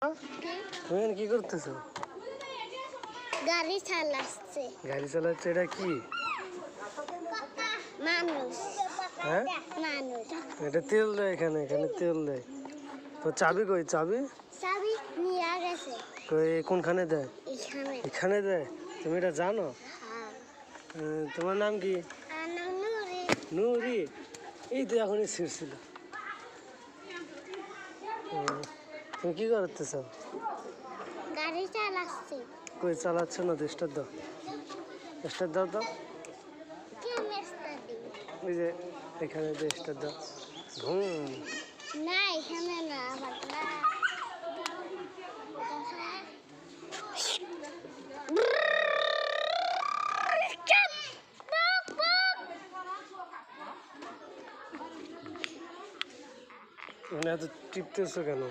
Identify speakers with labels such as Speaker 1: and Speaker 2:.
Speaker 1: তুমি কি করতেছো?
Speaker 2: গাড়ি চালাচ্ছে।
Speaker 1: গাড়ি চালাচ্ছে, এটা কি?
Speaker 2: মানুষ।
Speaker 1: হ্যাঁ,
Speaker 2: মানুষ।
Speaker 1: এটা তেল দেয়, এখানে এখানে তেল দেয়। তো চাবি কই? চাবি
Speaker 2: চাবি নিয়ে গেছে।
Speaker 1: কই? কোনখানে দেয়?
Speaker 2: এখানে।
Speaker 1: এখানে দেয়? তুমি এটা জানো?
Speaker 2: হ্যাঁ।
Speaker 1: তোমার নাম কি?
Speaker 2: আমার নাম নুরি।
Speaker 1: নুরি? এই তো এখনই ছিঁড়ছিল। তুমি কি করতেছ?
Speaker 2: গাড়ি চালাচ্ছি।
Speaker 1: কই চালাচ্ছ না তো? স্টার্ট দাও, স্টার্ট দাও তো।
Speaker 2: কি মেস্তা দিবি?
Speaker 1: ওই যে এখানে যে স্টার্ট দাও। ঘুম।
Speaker 2: না এখানে না, আবার না।
Speaker 1: মানে এত টিপতেছো কেন?